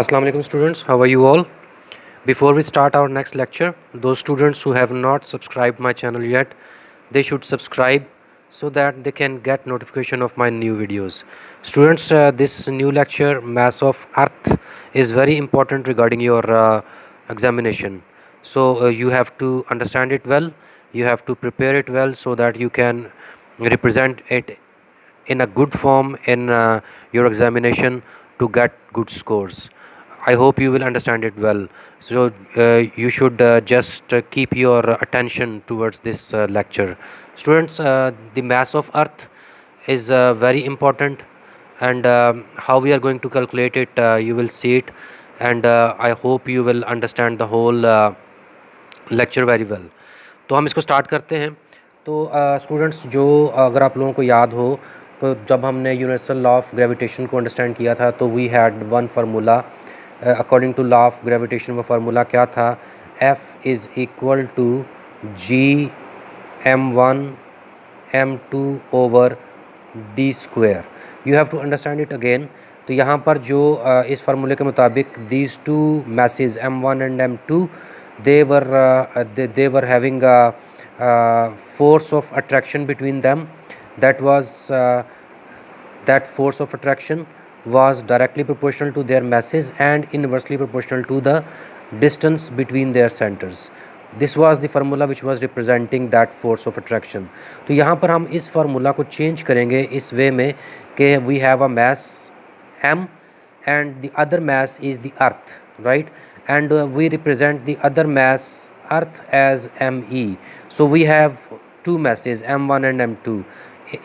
Assalamu alaikum students, how are you all? Before we start our next lecture, those students who have not subscribed my channel yet, they should subscribe so that they can get notification of my new videos. Students, this new lecture, Mass of Earth, is very important regarding your examination. So you have to understand it well, you have to prepare it well so that you can represent it in a good form in your examination to get good scores. I hope you will understand it well. So you should just keep your attention towards this lecture. Students, the mass of Earth is very important, and how we are going to calculate it, you will see it, and I hope you will understand the whole lecture very well. तो हम इसको start करते हैं. तो students, जो अगर आप लोगों को याद हो तो जब हमने यूनिवर्सल लॉ ऑफ ग्रेविटेशन को अंडरस्टैंड किया था तो we had one formula. According to law of gravitation वो फार्मूला क्या था? F is equal to G m1 m2 over d square. You have to understand it again. तो यहाँ पर जो इस फार्मूले के मुताबिक these two masses m1 and m2 they were having a force of attraction between them. That force of attraction was directly proportional to their masses and inversely proportional to the distance between their centers. This was the formula which was representing that force of attraction. तो यहाँ पर हम इस formula को change करेंगे इस वे में कि we have a mass m and the other mass is the earth, right? And we represent the other mass earth as me. So we have two masses m1 and m2.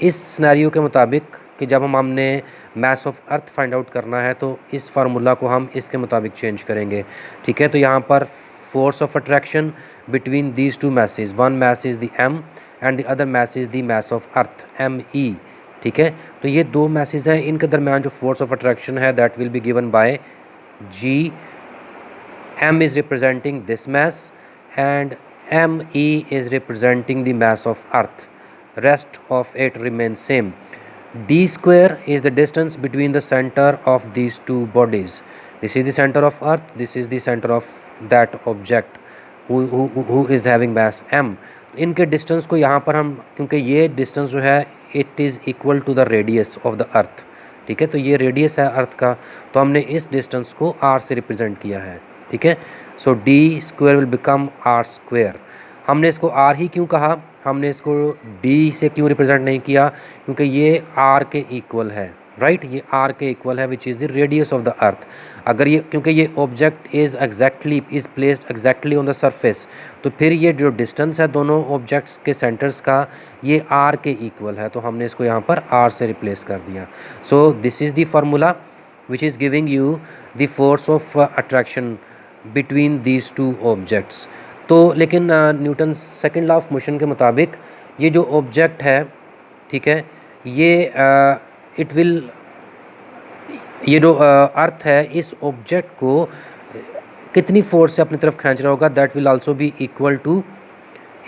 इस scenario के मुताबिक कि जब हमने mass of earth find out करना है तो इस फार्मूला को हम इसके मुताबिक चेंज करेंगे. ठीक है, तो यहाँ पर force of attraction between these two masses, one mass is the m and the other mass is the mass of earth me. ठीक है, तो ये दो masses हैं, इनके दरमियान जो force of attraction है that will be given by G. M is representing this mass and me is representing the mass of earth. Rest of it remains same. D square is the distance between the center of these two bodies. This is the center of earth, this is the center of that object who is having mass m. इनके distance को यहाँ पर हम, क्योंकि ये distance जो है it is equal to the radius of the earth. ठीक है, तो ये रेडियस है अर्थ का, तो हमने इस डिस्टेंस को r से रिप्रेजेंट किया है. ठीक है, so d square will become r square. हमने इसको आर ही क्यों कहा, हमने इसको डी से क्यों रिप्रेजेंट नहीं किया? क्योंकि ये आर के इक्वल है, राइट? ये आर के इक्वल है which is the radius of the अर्थ. अगर ये, क्योंकि ये object is placed exactly on the surface, तो फिर ये जो डिस्टेंस है दोनों ऑब्जेक्ट्स के सेंटर्स का ये आर के इक्वल है, तो हमने इसको यहाँ पर आर से रिप्लेस कर दिया. सो this is the formula which is giving you the force of attraction between these two objects. तो लेकिन Newton second law of motion के मुताबिक ये जो ऑब्जेक्ट है, ठीक है, ये जो अर्थ है इस ऑब्जेक्ट को कितनी फोर्स से अपनी तरफ खींच रहा होगा, that will also be equal to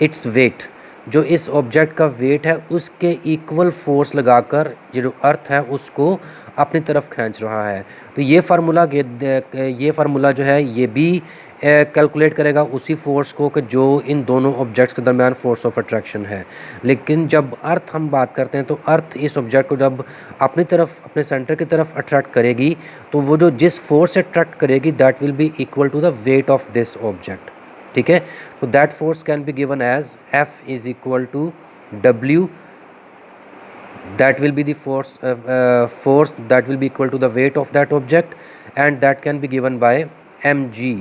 its weight. जो इस ऑब्जेक्ट का वेट है उसके इक्वल फोर्स लगाकर ये जो अर्थ है उसको अपनी तरफ खींच रहा है. तो ये फार्मूला जो है ये भी कैलकुलेट करेगा उसी फोर्स को कि जो इन दोनों ऑब्जेक्ट्स के दरमियान फोर्स ऑफ अट्रैक्शन है. लेकिन जब अर्थ हम बात करते हैं तो अर्थ इस ऑब्जेक्ट को जब अपनी तरफ, अपने सेंटर की तरफ अट्रैक्ट करेगी तो वो जो जिस फोर्स से अट्रैक्ट करेगी that will be equal to the weight of this object. ठीक है, तो that force can be given as F is equal to W. that will be the force that will be equal to the weight of that object, and that can be given by mg.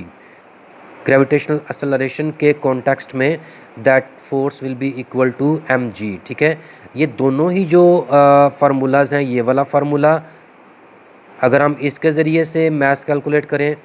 Gravitational acceleration के context में that force will be equal to mg. ठीक है, ये दोनों ही जो formulas हैं, ये वाला फार्मूला अगर हम इसके ज़रिए से मैथ्स कैलकुलेट करें,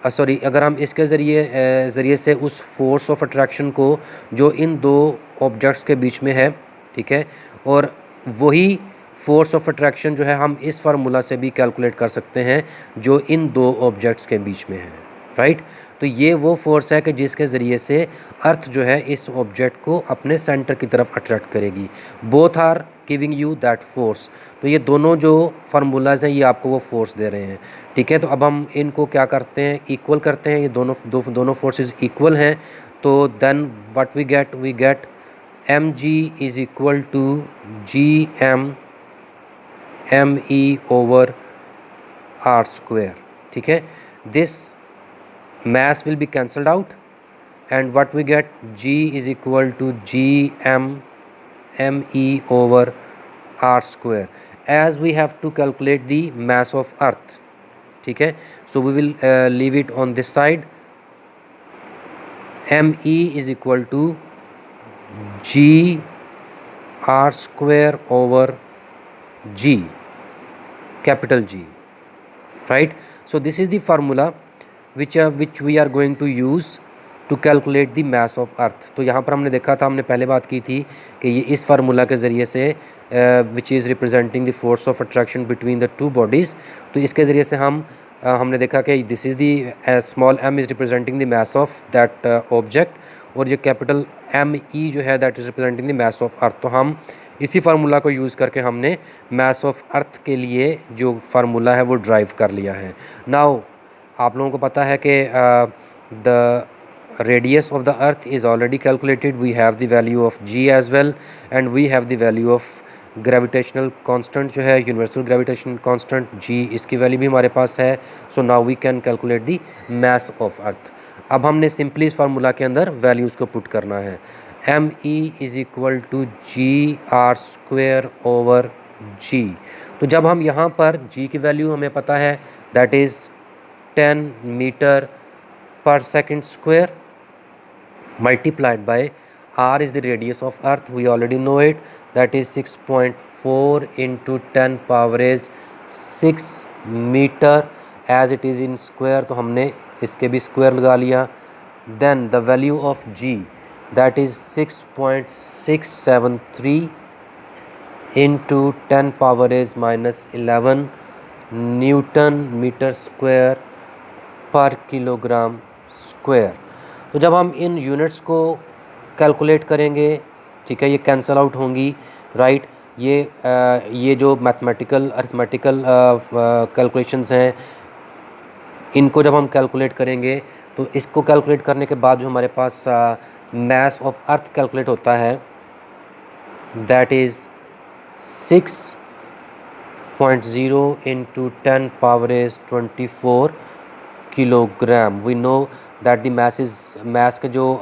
अगर हम इसके ज़रिए से उस फोर्स ऑफ अट्रैक्शन को जो इन दो ऑब्जेक्ट्स के बीच में है, ठीक है, और वही फोर्स ऑफ अट्रैक्शन जो है हम इस फार्मूला से भी कैलकुलेट कर सकते हैं जो इन दो ऑब्जेक्ट्स के बीच में है, राइट. तो ये वो फोर्स है कि जिसके ज़रिए से अर्थ जो है इस ऑब्जेक्ट को अपने सेंटर की तरफ अट्रैक्ट करेगी. Both are giving you that force. तो ये दोनों जो फार्मूलाज हैं ये आपको वो फोर्स दे रहे हैं, ठीक है। तो अब हम इनको क्या करते हैं, इक्वल करते हैं। ये दोनों फोर्सेस इक्वल हैं, तो then what we get M G is equal to G M E over R square, ठीक है। This mass will be cancelled out and what we get, G is equal to G m e over r square, as we have to calculate the mass of earth, ठीक है। so we will leave it on this side, me is equal to G r square over G, capital G, right। so this is the formula which we are going to use to calculate the mass of earth। तो यहाँ पर हमने देखा था, हमने पहले बात की थी कि ये इस फार्मूला के ज़रिए से which is representing the force of attraction between the two bodies, तो इसके ज़रिए से हमने देखा कि this is the small m is representing the mass of that object, और ये कैपिटल M E जो है that is representing the mass of earth। तो हम इसी फार्मूला को यूज़ करके हमने mass of earth के लिए जो फार्मूला है वो ड्राइव कर लिया है। नाउ आप लोगों को पता है कि the radius of the earth is already calculated, we have the value of G as well, and we have the value of gravitational constant जो है यूनिवर्सल ग्रेविटेशन कांस्टेंट जी, इसकी वैल्यू भी हमारे पास है। So now we can calculate the mass of earth. अब हमने simply इस फार्मूला के अंदर वैल्यूज़ को पुट करना है। M E is equal to G R square over G. तो जब हम यहाँ पर जी की वैल्यू हमें पता है that is 10 meter per second square multiplied by r is the radius of earth, we already know it, that is 6.4 into 10 power is 6 meter, as it is in square तो हमने इसके भी स्क्वायर लगा लिया। then the value of g that is 6.673 into 10 power is minus 11 newton metre square पर kilogram square. तो जब हम इन यूनिट्स को कैलकुलेट करेंगे, ठीक है, ये कैंसल आउट होंगी, राइट। ये जो मैथमेटिकल अरिथमेटिकल कैलकुलेशंस हैं, इनको जब हम कैलकुलेट करेंगे तो इसको कैलकुलेट करने के बाद जो हमारे पास मास ऑफ अर्थ कैलकुलेट होता है that is 6.0 into 10 power is 24 kilogram. We know that the mass का जो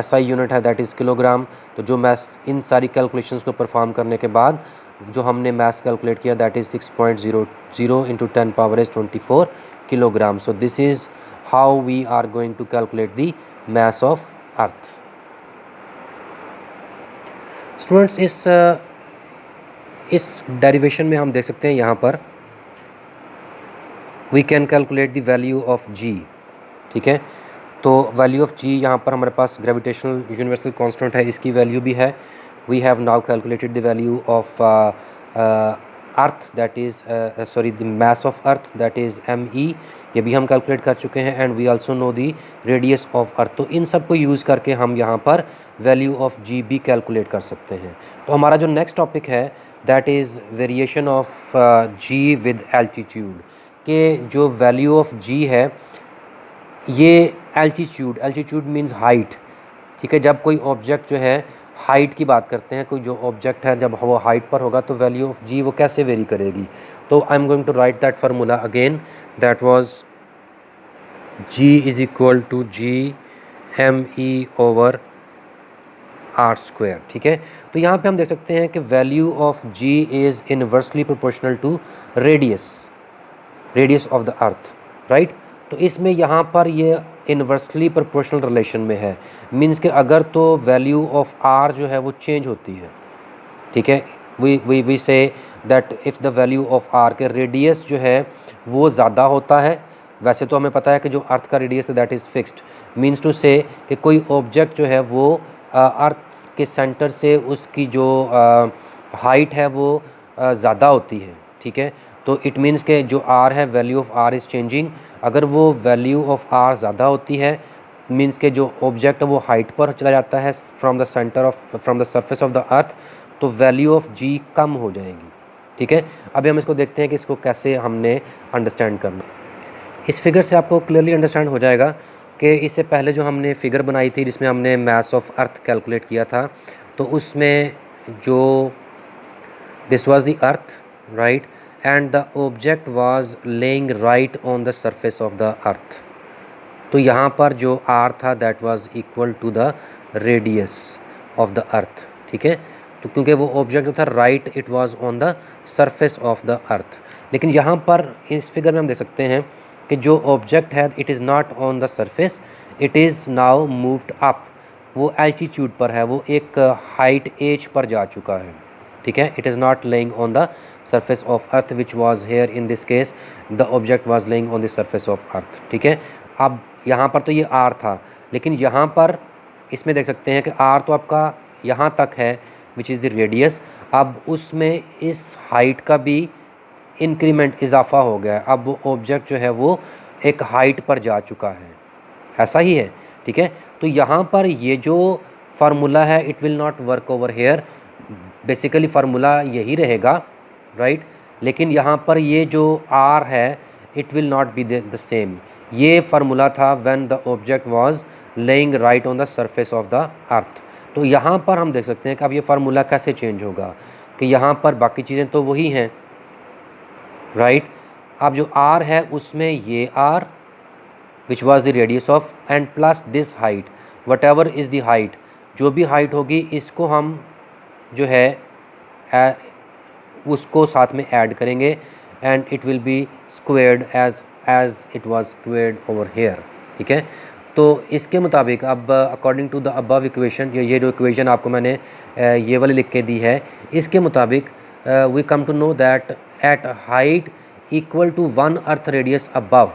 SI यूनिट है दैट इज़ किलोग्राम। तो जो मास इन सारी कैलकुलेशंस को परफॉर्म करने के बाद जो हमने मास कैलकुलेट किया that is 6.00 into 10 power is 24 kilogram. So this is how we are going to calculate the mass of earth. Students, इस डेरिवेशन में हम देख सकते हैं यहाँ पर we can calculate the value of G, ठीक है। तो वैल्यू ऑफ जी यहाँ पर हमारे पास ग्रेविटेशनल यूनिवर्सल कांस्टेंट है, इसकी वैल्यू भी है। We have now calculated the value of earth that is the mass of earth that is ME, ये भी हम कैलकुलेट कर चुके हैं। And we also know the radius of earth. तो इन सब को यूज़ करके हम यहाँ पर वैल्यू ऑफ जी भी कैलकुलेट कर सकते हैं। तो हमारा जो नेक्स्ट टॉपिक है that is variation of G with altitude, के जो वैल्यू ऑफ जी है ये एल्टीट्यूड मींस हाइट, ठीक है। जब कोई ऑब्जेक्ट जो है हाइट की बात करते हैं, कोई जो ऑब्जेक्ट है जब वो हाइट पर होगा तो वैल्यू ऑफ जी वो कैसे वेरी करेगी। तो I am going to write that formula again, that was G is equal to G ME over R square, ठीक है। तो यहाँ पे हम देख सकते हैं कि value of G is inversely proportional to radius of the earth, right. तो इसमें यहाँ पर ये इनवर्सली प्रोपोर्शनल रिलेशन में है, मींस कि अगर तो वैल्यू ऑफ आर जो है वो चेंज होती है, ठीक है। We see that if the value of R के रेडियस जो है वो ज़्यादा होता है, वैसे तो हमें पता है कि जो अर्थ का रेडियस है that is fixed, means to say कि कोई ऑब्जेक्ट जो है वो अर्थ के सेंटर से उसकी जो हाइट है वो ज़्यादा होती है, ठीक है। तो इट मीन्स के जो आर है value of R is changing. अगर वो वैल्यू ऑफ आर ज़्यादा होती है मीन्स के जो ऑब्जेक्ट है वो हाइट पर चला जाता है from the surface of the earth, तो वैल्यू ऑफ जी कम हो जाएगी। ठीक है, अभी हम इसको देखते हैं कि इसको कैसे हमने अंडरस्टैंड करना। इस फिगर से आपको क्लियरली अंडरस्टैंड हो जाएगा कि इससे पहले जो हमने फिगर बनाई थी जिसमें हमने मास ऑफ अर्थ कैलकुलेट किया था, तो उसमें जो this was the earth, right, and the object was laying right on the surface of the earth. तो यहाँ पर जो आर था that was equal to the radius of the earth. ठीक है, तो क्योंकि वो ऑब्जेक्ट जो था right it was on the surface of the earth. लेकिन यहाँ पर इस फिगर में हम देख सकते हैं कि जो ऑब्जेक्ट है it is not on the surface, it is now moved up. वो एल्टीट्यूड पर है, वो एक हाइट एज पर जा चुका है। ठीक है, it is not laying on the surface of earth which was here in this case the object was laying on the surface of earth. ठीक है, अब यहाँ पर तो ये आर था, लेकिन यहाँ पर इसमें देख सकते हैं कि आर तो आपका यहाँ तक है विच इज़ द रेडियस। अब उसमें इस हाइट का भी इंक्रीमेंट इजाफा हो गया है। अब वो ऑब्जेक्ट जो है वो एक हाइट पर जा चुका है, ऐसा ही है। ठीक है, तो यहाँ पर ये जो फार्मूला है it will not work over here, basically formula यही रहेगा, राइट, लेकिन यहाँ पर ये जो आर है it will not be the same. ये फार्मूला था when the object was laying right on the surface of the earth. तो यहाँ पर हम देख सकते हैं कि अब ये फार्मूला कैसे चेंज होगा, कि यहाँ पर बाकी चीज़ें तो वही हैं, राइट। अब जो आर है उसमें ये R which was the radius of and plus this height, whatever is the height, जो भी हाइट होगी इसको हम जो है उसको साथ में ऐड करेंगे and it will be squared as it was squared over here. ठीक है, तो इसके मुताबिक अब according to the above equation, ये जो इक्वेशन आपको मैंने ये वाली लिख के दी है, इसके मुताबिक we come to know that at height equal to 1 earth radius above,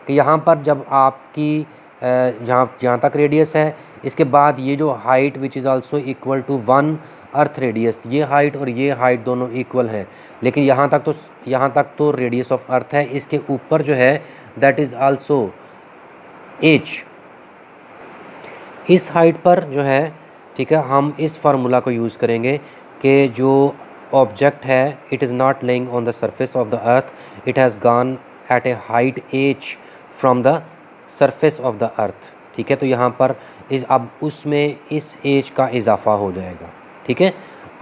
कि यहाँ पर जब आपकी जहाँ तक रेडियस है, इसके बाद ये जो height which is also equal to 1 earth radius, ये हाइट और ये हाइट दोनों इक्वल हैं, लेकिन यहाँ तक तो रेडियस ऑफ अर्थ है, इसके ऊपर जो है दैट इज़ आल्सो एच। इस हाइट पर जो है, ठीक है, हम इस फार्मूला को यूज़ करेंगे कि जो ऑब्जेक्ट है it is not laying on the surface of the earth, it has gone eight A height H from the surface of the earth. ठीक है, तो यहाँ पर अब उसमें इस एज का इजाफा हो जाएगा। ठीक है,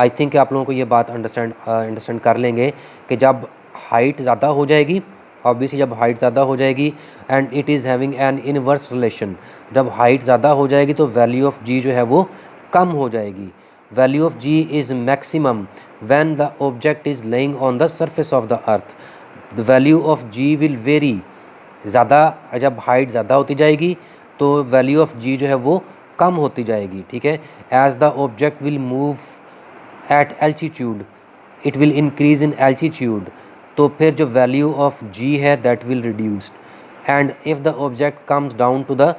आई थिंक आप लोगों को ये बात अंडरस्टैंड कर लेंगे कि जब हाइट ज़्यादा हो जाएगी, ऑब्वियसली जब हाइट ज़्यादा हो जाएगी and it is having an inverse relation, जब हाइट ज़्यादा हो जाएगी तो वैल्यू ऑफ जी जो है वो कम हो जाएगी। Value of G is maximum when the object is laying on the surface of the earth. The value of G will vary, ज़्यादा जब हाइट ज़्यादा होती जाएगी तो वैल्यू ऑफ जी जो है वो कम होती जाएगी। ठीक है, as the object will move at altitude it will increase in altitude, तो फिर जो वैल्यू ऑफ जी है that will reduced and if the object comes down to the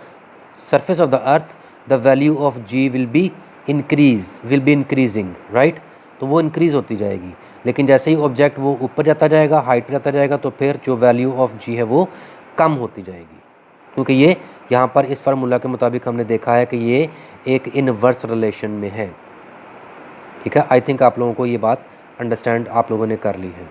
surface of the earth the value of G will be increasing, right, तो वो increase होती जाएगी। लेकिन जैसे ही ऑब्जेक्ट वो ऊपर जाता जाएगा, हाइट पर जाता जाएगा, तो फिर जो वैल्यू ऑफ जी है वो कम होती जाएगी, क्योंकि ये यहाँ पर इस फार्मूला के मुताबिक हमने देखा है कि ये एक इनवर्स रिलेशन में है। ठीक है, आई थिंक आप लोगों को ये बात अंडरस्टैंड आप लोगों ने कर ली है।